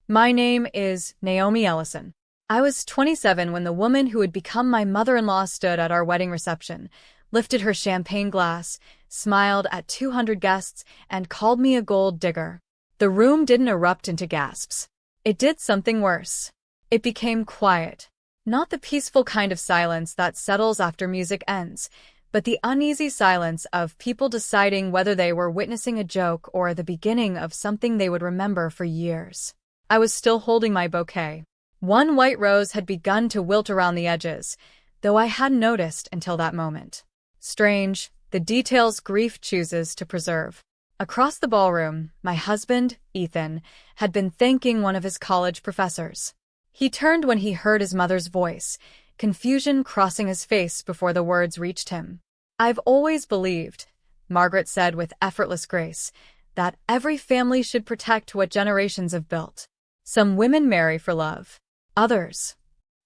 My name is Naomi Ellison. I was 27 when the woman who would become my mother-in-law stood at our wedding reception, lifted her champagne glass, smiled at 200 guests, and called me a gold digger. The room didn't erupt into gasps. It did something worse. It became quiet. Not the peaceful kind of silence that settles after music ends, but the uneasy silence of people deciding whether they were witnessing a joke or the beginning of something they would remember for years. I was still holding my bouquet. One white rose had begun to wilt around the edges, though I hadn't noticed until that moment. Strange, the details grief chooses to preserve. Across the ballroom, my husband, Ethan, had been thanking one of his college professors. He turned when he heard his mother's voice, confusion crossing his face before the words reached him. "I've always believed," Margaret said with effortless grace, "that every family should protect what generations have built. Some women marry for love. Others."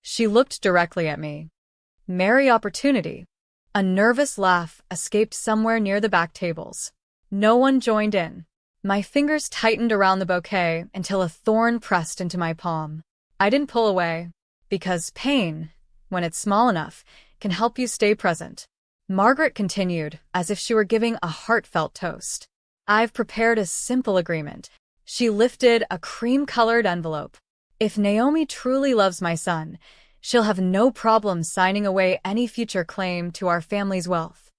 She looked directly at me. "Marry opportunity." A nervous laugh escaped somewhere near the back tables. No one joined in. My fingers tightened around the bouquet until a thorn pressed into my palm. I didn't pull away, because pain, when it's small enough, can help you stay present. Margaret continued, as if she were giving a heartfelt toast. "I've prepared a simple agreement." She lifted a cream-colored envelope. "If Naomi truly loves my son, she'll have no problem signing away any future claim to our family's wealth."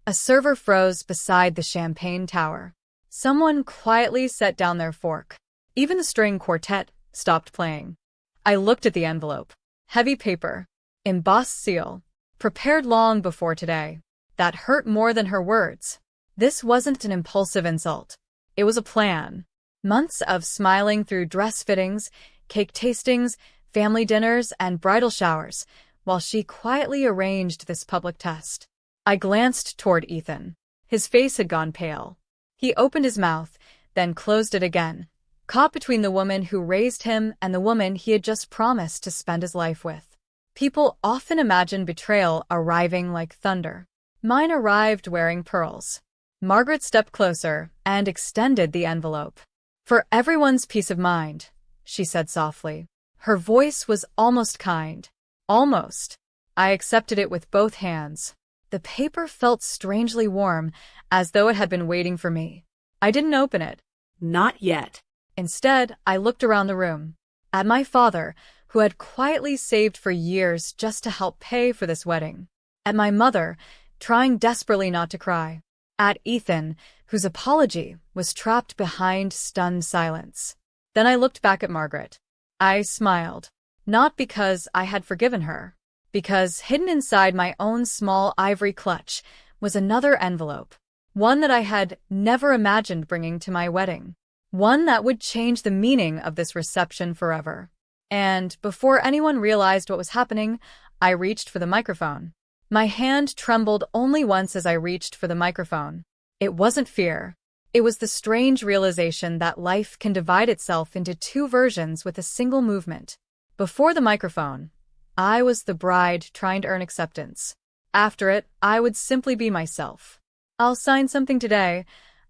A server froze beside the champagne tower. Someone quietly set down their fork. Even the string quartet stopped playing. I looked at the envelope. Heavy paper, embossed seal, prepared long before today. That hurt more than her words. This wasn't an impulsive insult. It was a plan. Months of smiling through dress fittings, cake tastings, family dinners, and bridal showers, while she quietly arranged this public test. I glanced toward Ethan. His face had gone pale. He opened his mouth, then closed it again, caught between the woman who raised him and the woman he had just promised to spend his life with. People often imagine betrayal arriving like thunder. Mine arrived wearing pearls. Margaret stepped closer and extended the envelope. "For everyone's peace of mind," she said softly. Her voice was almost kind. Almost. I accepted it with both hands. The paper felt strangely warm, as though it had been waiting for me. I didn't open it. Not yet. Instead, I looked around the room. At my father, who had quietly saved for years just to help pay for this wedding. At my mother, trying desperately not to cry. At Ethan, whose apology was trapped behind stunned silence. Then I looked back at Margaret. I smiled. Not because I had forgiven her. Because hidden inside my own small ivory clutch was another envelope. One that I had never imagined bringing to my wedding. One that would change the meaning of this reception forever. And before anyone realized what was happening, I reached for the microphone. My hand trembled only once as I reached for the microphone. It wasn't fear. It was the strange realization that life can divide itself into two versions with a single movement. Before the microphone, I was the bride trying to earn acceptance. After it, I would simply be myself. "I'll sign something today,"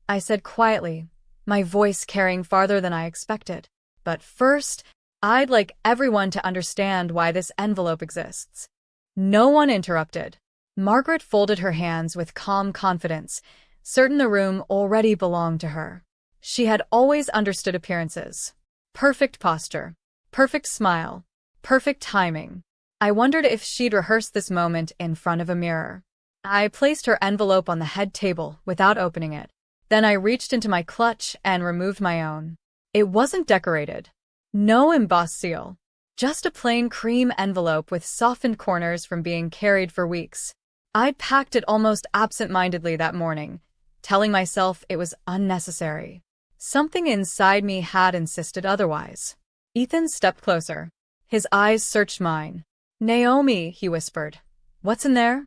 I said quietly, my voice carrying farther than I expected. "But first, I'd like everyone to understand why this envelope exists." No one interrupted. Margaret folded her hands with calm confidence, certain the room already belonged to her. She had always understood appearances. Perfect posture, perfect smile, perfect timing. I wondered if she'd rehearsed this moment in front of a mirror. I placed her envelope on the head table without opening it. Then I reached into my clutch and removed my own. It wasn't decorated. No embossed seal. Just a plain cream envelope with softened corners from being carried for weeks. I'd packed it almost absent-mindedly that morning, telling myself it was unnecessary. Something inside me had insisted otherwise. Ethan stepped closer. His eyes searched mine. "Naomi," he whispered. "What's in there?"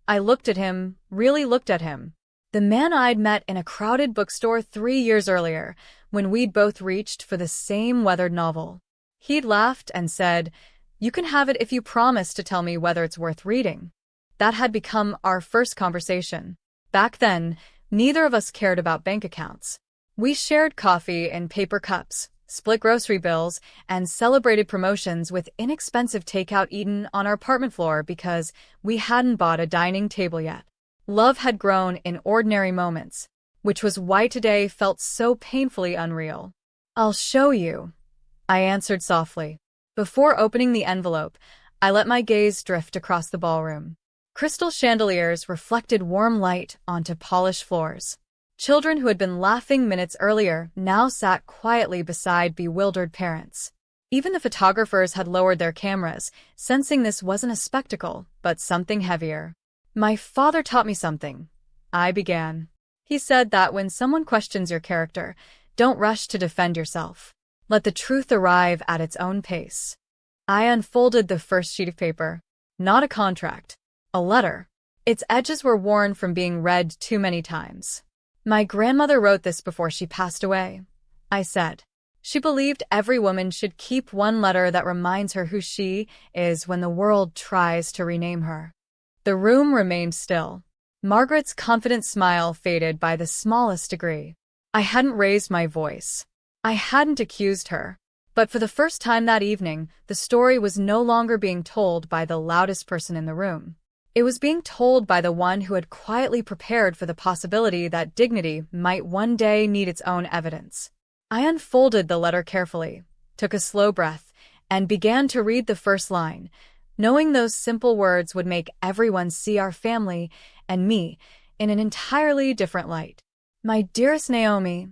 I looked at him, really looked at him. The man I'd met in a crowded bookstore 3 years earlier, when we'd both reached for the same weathered novel. He'd laughed and said, "You can have it if you promise to tell me whether it's worth reading." That had become our first conversation. Back then, neither of us cared about bank accounts. We shared coffee in paper cups, split grocery bills, and celebrated promotions with inexpensive takeout eaten on our apartment floor because we hadn't bought a dining table yet. Love had grown in ordinary moments, which was why today felt so painfully unreal. "I'll show you," I answered softly. Before opening the envelope, I let my gaze drift across the ballroom. Crystal chandeliers reflected warm light onto polished floors. Children who had been laughing minutes earlier now sat quietly beside bewildered parents. Even the photographers had lowered their cameras, sensing this wasn't a spectacle, but something heavier. "My father taught me something," I began. "He said that when someone questions your character, don't rush to defend yourself. Let the truth arrive at its own pace." I unfolded the first sheet of paper. Not a contract. A letter. Its edges were worn from being read too many times. "My grandmother wrote this before she passed away," I said. "She believed every woman should keep one letter that reminds her who she is when the world tries to rename her." The room remained still. Margaret's confident smile faded by the smallest degree. I hadn't raised my voice. I hadn't accused her. But for the first time that evening, the story was no longer being told by the loudest person in the room. It was being told by the one who had quietly prepared for the possibility that dignity might one day need its own evidence. I unfolded the letter carefully, took a slow breath, and began to read the first line, knowing those simple words would make everyone see our family and me in an entirely different light. "My dearest Naomi,"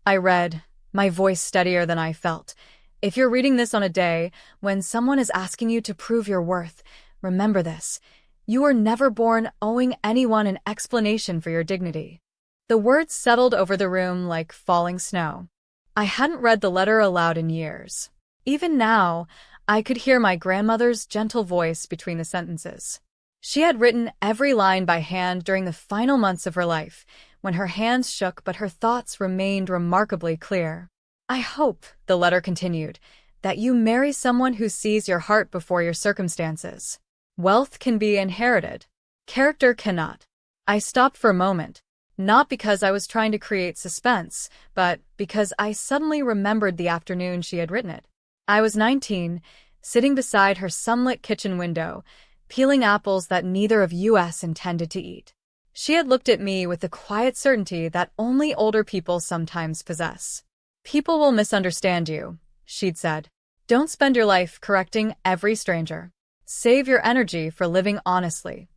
I read, my voice steadier than I felt. "If you're reading this on a day when someone is asking you to prove your worth, remember this. You were never born owing anyone an explanation for your dignity." The words settled over the room like falling snow. I hadn't read the letter aloud in years. Even now, I could hear my grandmother's gentle voice between the sentences. She had written every line by hand during the final months of her life, when her hands shook but her thoughts remained remarkably clear. "I hope," the letter continued, "that you marry someone who sees your heart before your circumstances. Wealth can be inherited. Character cannot." I stopped for a moment, not because I was trying to create suspense, but because I suddenly remembered the afternoon she had written it. I was 19, sitting beside her sunlit kitchen window, peeling apples that neither of us intended to eat. She had looked at me with the quiet certainty that only older people sometimes possess. "People will misunderstand you," she'd said. "Don't spend your life correcting every stranger. Save your energy for living honestly."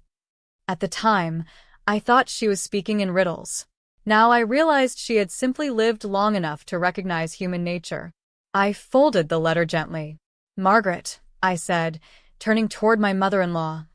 At the time, I thought she was speaking in riddles. Now I realized she had simply lived long enough to recognize human nature. I folded the letter gently. "Margaret," I said, turning toward my mother-in-law,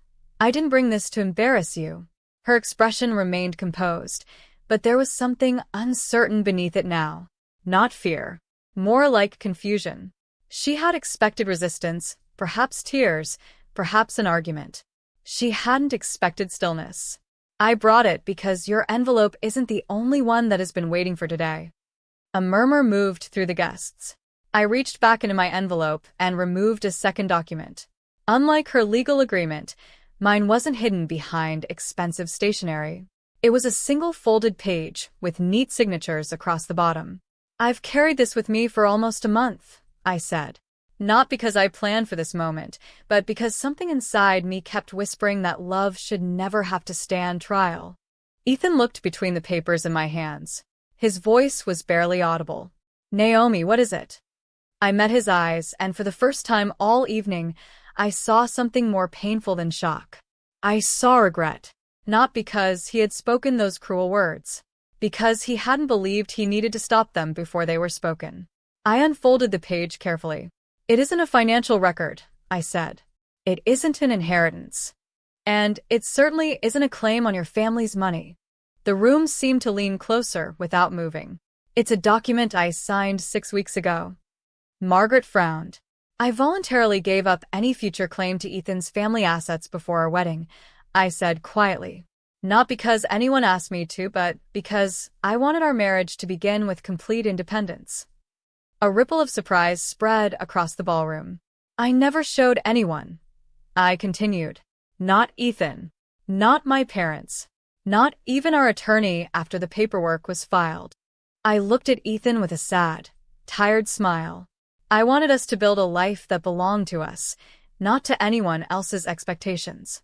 "I didn't bring this to embarrass you." Her expression remained composed, but there was something uncertain beneath it now. Not fear, more like confusion. She had expected resistance, perhaps tears, perhaps an argument. She hadn't expected stillness. "I brought it because your envelope isn't the only one that has been waiting for today." A murmur moved through the guests. I reached back into my envelope and removed a second document. Unlike her legal agreement, mine wasn't hidden behind expensive stationery. It was a single folded page with neat signatures across the bottom. "I've carried this with me for almost a month," I said. Not because I planned for this moment, but because something inside me kept whispering that love should never have to stand trial. Ethan looked between the papers in my hands. His voice was barely audible. "Naomi, what is it?" I met his eyes, and for the first time all evening, I saw something more painful than shock. I saw regret. Not because he had spoken those cruel words. Because he hadn't believed he needed to stop them before they were spoken. I unfolded the page carefully. "It isn't a financial record," I said. "It isn't an inheritance. And it certainly isn't a claim on your family's money." The room seemed to lean closer without moving. "It's a document I signed 6 weeks ago." Margaret frowned. "I voluntarily gave up any future claim to Ethan's family assets before our wedding," I said quietly. "Not because anyone asked me to, but because I wanted our marriage to begin with complete independence." A ripple of surprise spread across the ballroom. "I never showed anyone," I continued. "Not Ethan. Not my parents. Not even our attorney after the paperwork was filed." I looked at Ethan with a sad, tired smile. I wanted us to build a life that belonged to us, not to anyone else's expectations.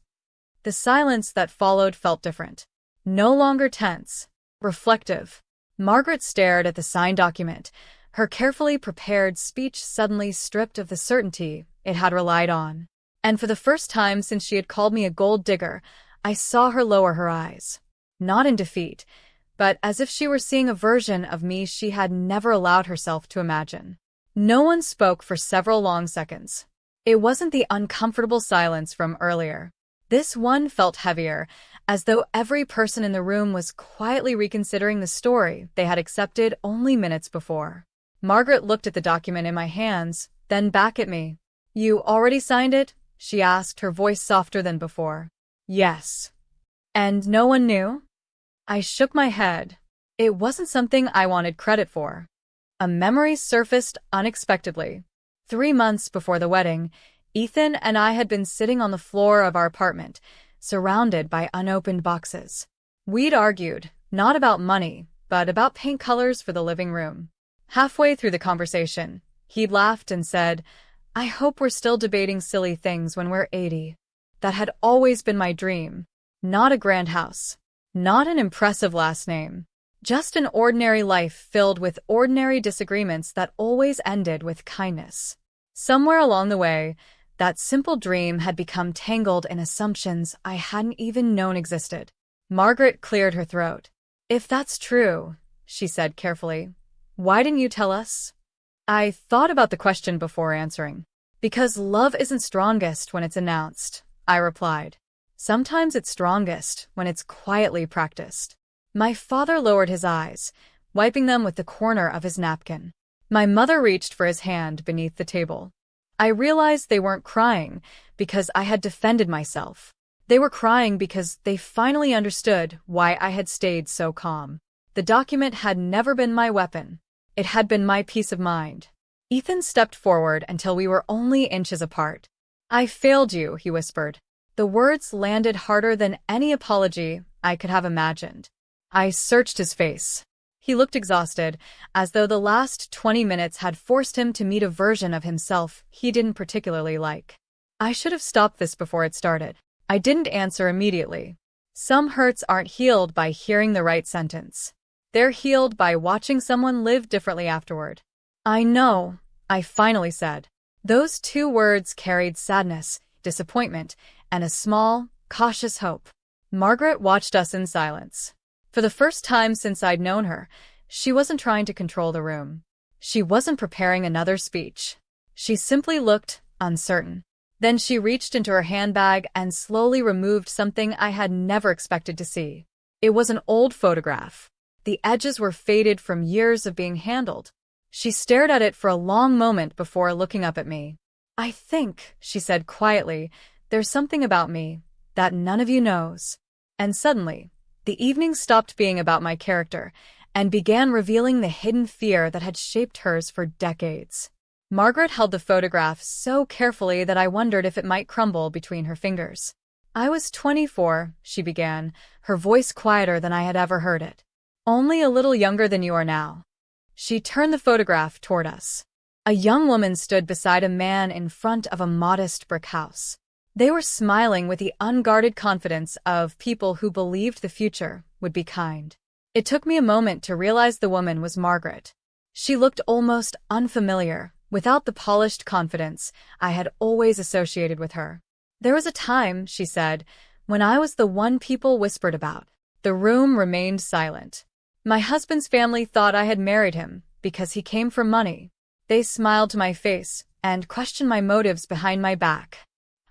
The silence that followed felt different. No longer tense, reflective. Margaret stared at the signed document, her carefully prepared speech suddenly stripped of the certainty it had relied on. And for the first time since she had called me a gold digger, I saw her lower her eyes. Not in defeat, but as if she were seeing a version of me she had never allowed herself to imagine. No one spoke for several long seconds. It wasn't the uncomfortable silence from earlier. This one felt heavier, as though every person in the room was quietly reconsidering the story they had accepted only minutes before. Margaret looked at the document in my hands, then back at me. "You already signed it?" she asked, her voice softer than before. "Yes." "And no one knew?" I shook my head. It wasn't something I wanted credit for. A memory surfaced unexpectedly. 3 months before the wedding, Ethan and I had been sitting on the floor of our apartment, surrounded by unopened boxes. We'd argued, not about money, but about paint colors for the living room. Halfway through the conversation, he'd laughed and said, "I hope we're still debating silly things when we're 80. That had always been my dream. Not a grand house. Not an impressive last name. Just an ordinary life filled with ordinary disagreements that always ended with kindness." Somewhere along the way, that simple dream had become tangled in assumptions I hadn't even known existed. Margaret cleared her throat. "If that's true," she said carefully, "why didn't you tell us?" I thought about the question before answering. "Because love isn't strongest when it's announced," I replied. "Sometimes it's strongest when it's quietly practiced." My father lowered his eyes, wiping them with the corner of his napkin. My mother reached for his hand beneath the table. I realized they weren't crying because I had defended myself. They were crying because they finally understood why I had stayed so calm. The document had never been my weapon. It had been my peace of mind. Ethan stepped forward until we were only inches apart. "I failed you," he whispered. The words landed harder than any apology I could have imagined. I searched his face. He looked exhausted, as though the last 20 minutes had forced him to meet a version of himself he didn't particularly like. I should have stopped this before it started. I didn't answer immediately. Some hurts aren't healed by hearing the right sentence. They're healed by watching someone live differently afterward. "I know," I finally said. Those 2 words carried sadness, disappointment, and a small, cautious hope. Margaret watched us in silence. For the first time since I'd known her, she wasn't trying to control the room. She wasn't preparing another speech. She simply looked uncertain. Then she reached into her handbag and slowly removed something I had never expected to see. It was an old photograph. The edges were faded from years of being handled. She stared at it for a long moment before looking up at me. "I think," she said quietly, "there's something about me that none of you knows." And suddenly, the evening stopped being about my character and began revealing the hidden fear that had shaped hers for decades. Margaret held the photograph so carefully that I wondered if it might crumble between her fingers. "I was 24, she began, her voice quieter than I had ever heard it. "Only a little younger than you are now." She turned the photograph toward us. A young woman stood beside a man in front of a modest brick house. They were smiling with the unguarded confidence of people who believed the future would be kind. It took me a moment to realize the woman was Margaret. She looked almost unfamiliar, without the polished confidence I had always associated with her. "There was a time," she said, "when I was the one people whispered about." The room remained silent. My husband's family thought I had married him because he came for money. They smiled to my face and questioned my motives behind my back.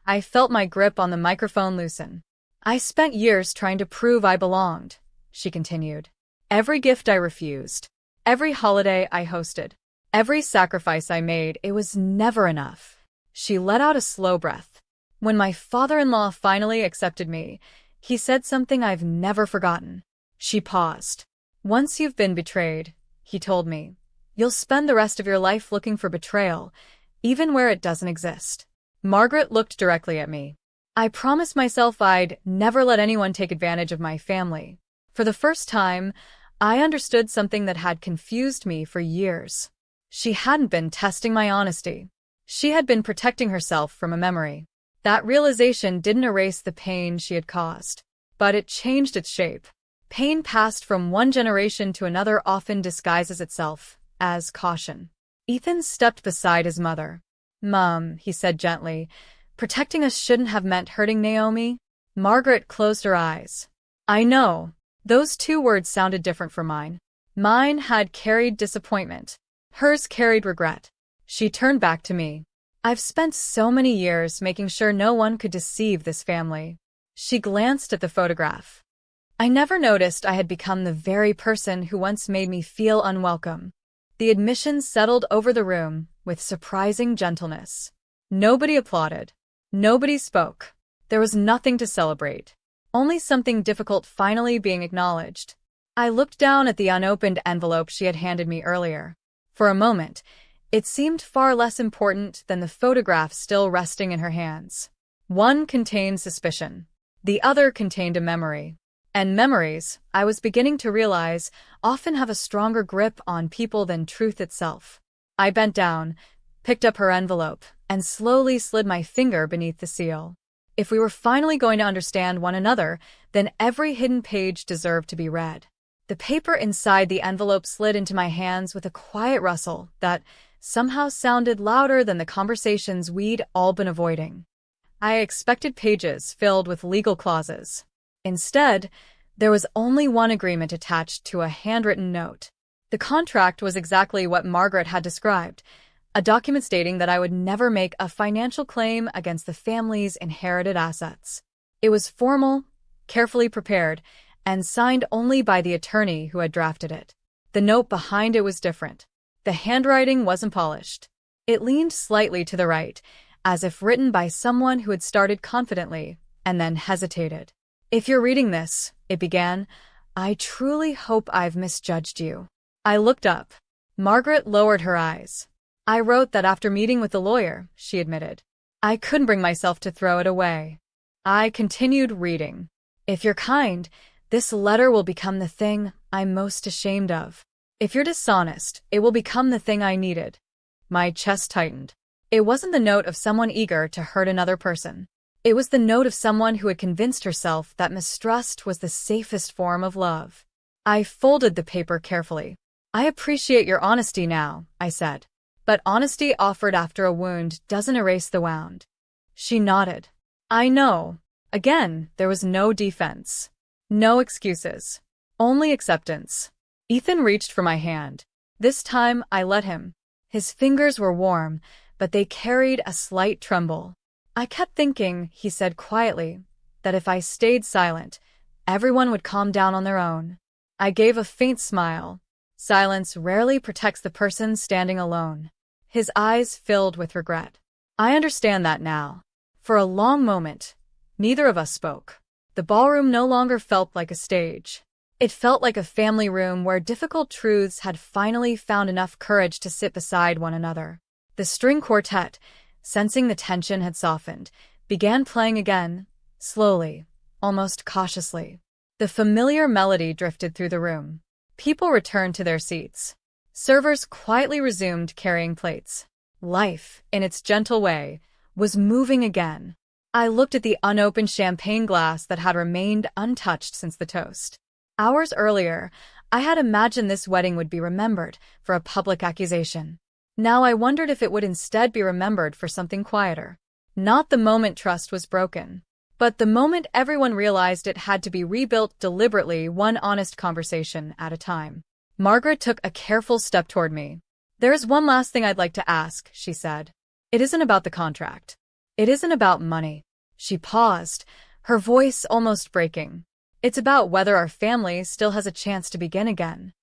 I felt my grip on the microphone loosen. "I spent years trying to prove I belonged," she continued. "Every gift I refused, every holiday I hosted, every sacrifice I made, it was never enough." She let out a slow breath. "When my father-in-law finally accepted me, he said something I've never forgotten." She paused. "Once you've been betrayed," he told me, "you'll spend the rest of your life looking for betrayal, even where it doesn't exist." Margaret looked directly at me. I promised myself I'd never let anyone take advantage of my family. For the first time, I understood something that had confused me for years. She hadn't been testing my honesty. She had been protecting herself from a memory. That realization didn't erase the pain she had caused, but it changed its shape. Pain passed from one generation to another often disguises itself as caution. Ethan stepped beside his mother. "Mom," he said gently, "protecting us shouldn't have meant hurting Naomi." Margaret closed her eyes. I know. Those two words sounded different from mine. Mine had carried disappointment. Hers carried regret. She turned back to me. "I've spent so many years making sure no one could deceive this family." She glanced at the photograph. I never noticed I had become the very person who once made me feel unwelcome. The admission settled over the room with surprising gentleness. Nobody applauded. Nobody spoke. There was nothing to celebrate. Only something difficult finally being acknowledged. I looked down at the unopened envelope she had handed me earlier. For a moment, it seemed far less important than the photograph still resting in her hands. One contained suspicion. The other contained a memory. And memories, I was beginning to realize, often have a stronger grip on people than truth itself. I bent down, picked up her envelope, and slowly slid my finger beneath the seal. If we were finally going to understand one another, then every hidden page deserved to be read. The paper inside the envelope slid into my hands with a quiet rustle that somehow sounded louder than the conversations we'd all been avoiding. I expected pages filled with legal clauses. Instead, there was only one agreement attached to a handwritten note. The contract was exactly what Margaret had described, a document stating that I would never make a financial claim against the family's inherited assets. It was formal, carefully prepared, and signed only by the attorney who had drafted it. The note behind it was different. The handwriting wasn't polished. It leaned slightly to the right, as if written by someone who had started confidently and then hesitated. "If you're reading this," it began, "I truly hope I've misjudged you." I looked up. Margaret lowered her eyes. "I wrote that after meeting with the lawyer," she admitted. I couldn't bring myself to throw it away. I continued reading. "If you're kind, this letter will become the thing I'm most ashamed of. If you're dishonest, it will become the thing I needed." My chest tightened. It wasn't the note of someone eager to hurt another person. It was the note of someone who had convinced herself that mistrust was the safest form of love. I folded the paper carefully. "I appreciate your honesty now," I said. "But honesty offered after a wound doesn't erase the wound." She nodded. "I know." Again, there was no defense. No excuses. Only acceptance. Ethan reached for my hand. This time, I let him. His fingers were warm, but they carried a slight tremble. "I kept thinking," he said quietly, "that if I stayed silent, everyone would calm down on their own." I gave a faint smile. Silence rarely protects the person standing alone. His eyes filled with regret. "I understand that now." For a long moment, neither of us spoke. The ballroom no longer felt like a stage. It felt like a family room where difficult truths had finally found enough courage to sit beside one another. The string quartet, sensing the tension had softened, began playing again, slowly, almost cautiously. The familiar melody drifted through the room. People returned to their seats. Servers quietly resumed carrying plates. Life, in its gentle way, was moving again. I looked at the unopened champagne glass that had remained untouched since the toast. Hours earlier, I had imagined this wedding would be remembered for a public accusation. Now I wondered if it would instead be remembered for something quieter. Not the moment trust was broken, but the moment everyone realized it had to be rebuilt deliberately, one honest conversation at a time. Margaret took a careful step toward me. "There is one last thing I'd like to ask," she said. "It isn't about the contract. It isn't about money." She paused, her voice almost breaking. "It's about whether our family still has a chance to begin again."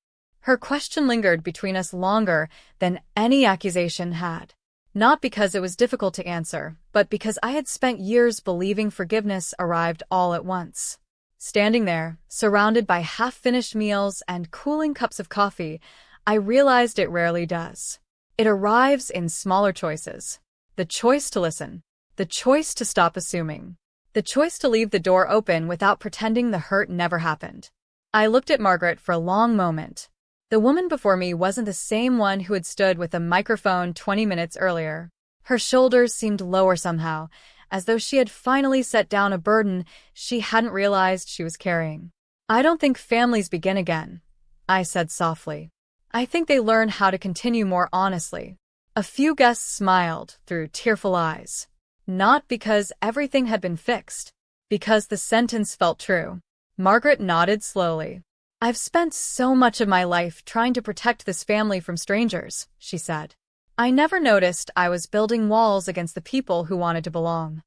Her question lingered between us longer than any accusation had. Not because it was difficult to answer, but because I had spent years believing forgiveness arrived all at once. Standing there, surrounded by half-finished meals and cooling cups of coffee, I realized it rarely does. It arrives in smaller choices. The choice to listen. The choice to stop assuming. The choice to leave the door open without pretending the hurt never happened. I looked at Margaret for a long moment. The woman before me wasn't the same one who had stood with a microphone 20 minutes earlier. Her shoulders seemed lower somehow, as though she had finally set down a burden she hadn't realized she was carrying. "I don't think families begin again," I said softly. "I think they learn how to continue more honestly." A few guests smiled through tearful eyes. Not because everything had been fixed, because the sentence felt true. Margaret nodded slowly. "I've spent so much of my life trying to protect this family from strangers," she said. "I never noticed I was building walls against the people who wanted to belong."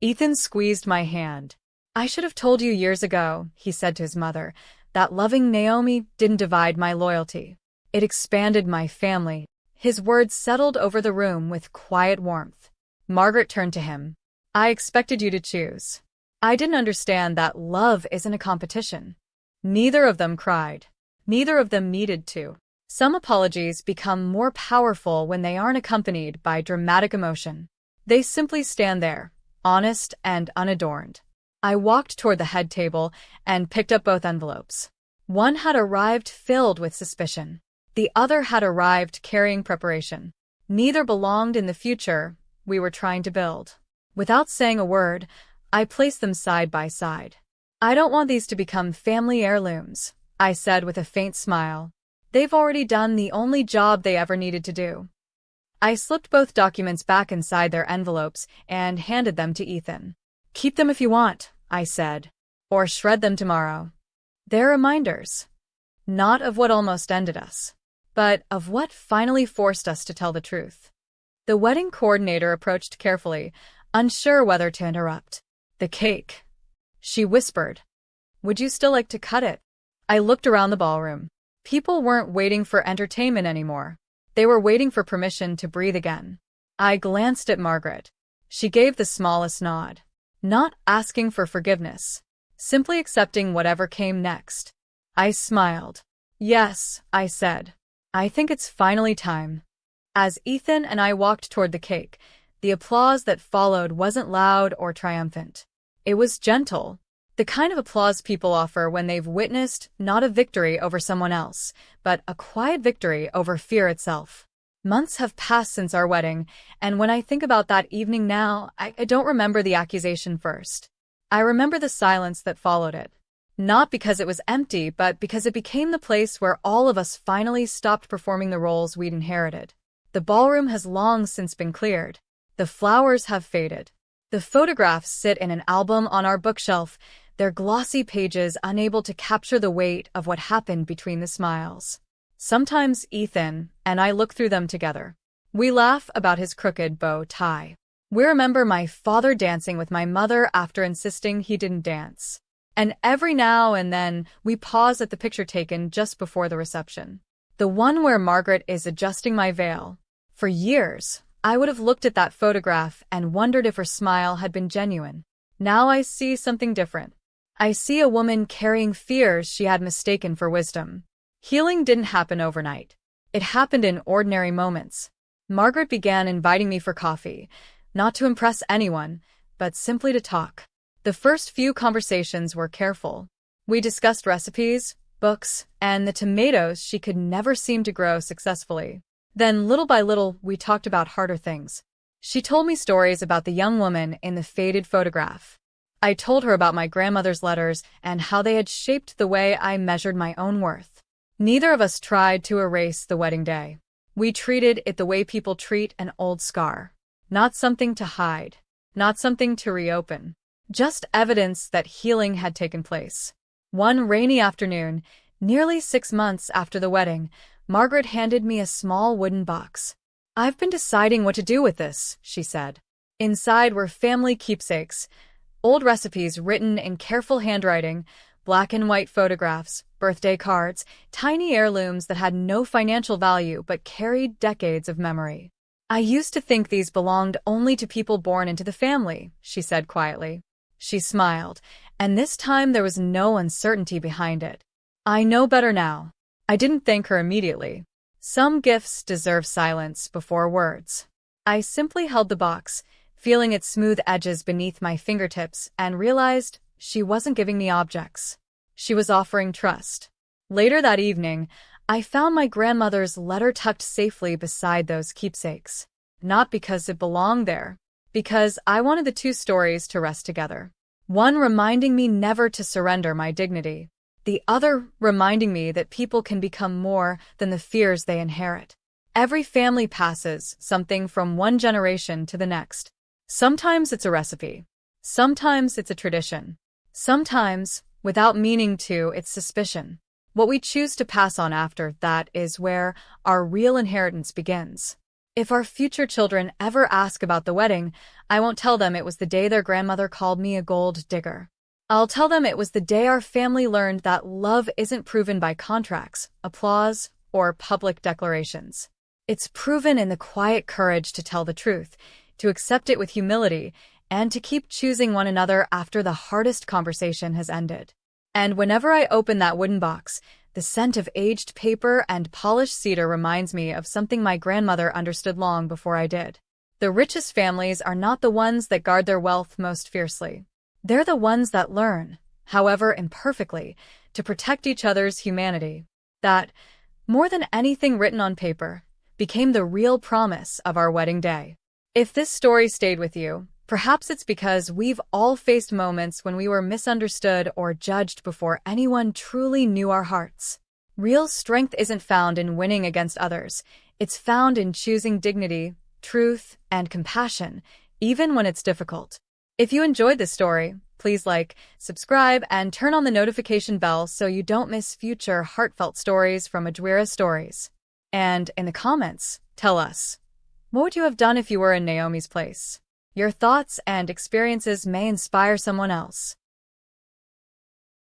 Ethan squeezed my hand. "I should have told you years ago," he said to his mother, "that loving Naomi didn't divide my loyalty. It expanded my family." His words settled over the room with quiet warmth. Margaret turned to him. "I expected you to choose. I didn't understand that love isn't a competition." Neither of them cried. Neither of them needed to. Some apologies become more powerful when they aren't accompanied by dramatic emotion. They simply stand there, honest and unadorned. I walked toward the head table and picked up both envelopes. One had arrived filled with suspicion. The other had arrived carrying preparation. Neither belonged in the future we were trying to build. Without saying a word, I placed them side by side. "I don't want these to become family heirlooms," I said with a faint smile. "They've already done the only job they ever needed to do." I slipped both documents back inside their envelopes and handed them to Ethan. "Keep them if you want," I said, "or shred them tomorrow. They're reminders. Not of what almost ended us, but of what finally forced us to tell the truth." The wedding coordinator approached carefully, unsure whether to interrupt. "The cake," she whispered. "Would you still like to cut it?" I looked around the ballroom. People weren't waiting for entertainment anymore. They were waiting for permission to breathe again. I glanced at Margaret. She gave the smallest nod. Not asking for forgiveness, simply accepting whatever came next. I smiled. "Yes," I said. "I think it's finally time." As Ethan and I walked toward the cake, the applause that followed wasn't loud or triumphant. It was gentle, the kind of applause people offer when they've witnessed not a victory over someone else, but a quiet victory over fear itself. Months have passed since our wedding, and when I think about that evening now, I don't remember the accusation first. I remember the silence that followed it. Not because it was empty, but because it became the place where all of us finally stopped performing the roles we'd inherited. The ballroom has long since been cleared. The flowers have faded. The photographs sit in an album on our bookshelf, their glossy pages unable to capture the weight of what happened between the smiles. Sometimes Ethan and I look through them together. We laugh about his crooked bow tie. We remember my father dancing with my mother after insisting he didn't dance. And every now and then, we pause at the picture taken just before the reception. The one where Margaret is adjusting my veil. For years, I would have looked at that photograph and wondered if her smile had been genuine. Now I see something different. I see a woman carrying fears she had mistaken for wisdom. Healing didn't happen overnight. It happened in ordinary moments. Margaret began inviting me for coffee, not to impress anyone, but simply to talk. The first few conversations were careful. We discussed recipes, books, and the tomatoes she could never seem to grow successfully. Then, little by little, we talked about harder things. She told me stories about the young woman in the faded photograph. I told her about my grandmother's letters and how they had shaped the way I measured my own worth. Neither of us tried to erase the wedding day. We treated it the way people treat an old scar. Not something to hide, not something to reopen. Just evidence that healing had taken place. One rainy afternoon, nearly 6 months after the wedding, Margaret handed me a small wooden box. "I've been deciding what to do with this," she said. Inside were family keepsakes, old recipes written in careful handwriting, black and white photographs, birthday cards, tiny heirlooms that had no financial value but carried decades of memory. "I used to think these belonged only to people born into the family," she said quietly. She smiled, and this time there was no uncertainty behind it. "I know better now." I didn't thank her immediately. Some gifts deserve silence before words. I simply held the box, feeling its smooth edges beneath my fingertips, and realized she wasn't giving me objects. She was offering trust. Later that evening, I found my grandmother's letter tucked safely beside those keepsakes. Not because it belonged there, because I wanted the two stories to rest together. One reminding me never to surrender my dignity. The other reminding me that people can become more than the fears they inherit. Every family passes something from one generation to the next. Sometimes it's a recipe. Sometimes it's a tradition. Sometimes, without meaning to, it's suspicion. What we choose to pass on after that is where our real inheritance begins. If our future children ever ask about the wedding, I won't tell them it was the day their grandmother called me a gold digger. I'll tell them it was the day our family learned that love isn't proven by contracts, applause, or public declarations. It's proven in the quiet courage to tell the truth, to accept it with humility, and to keep choosing one another after the hardest conversation has ended. And whenever I open that wooden box, the scent of aged paper and polished cedar reminds me of something my grandmother understood long before I did. The richest families are not the ones that guard their wealth most fiercely. They're the ones that learn, however imperfectly, to protect each other's humanity. That, more than anything written on paper, became the real promise of our wedding day. If this story stayed with you, perhaps it's because we've all faced moments when we were misunderstood or judged before anyone truly knew our hearts. Real strength isn't found in winning against others. It's found in choosing dignity, truth, and compassion, even when it's difficult. If you enjoyed this story, please like, subscribe, and turn on the notification bell so you don't miss future heartfelt stories from Ajweera Stories. And in the comments, tell us, what would you have done if you were in Naomi's place? Your thoughts and experiences may inspire someone else.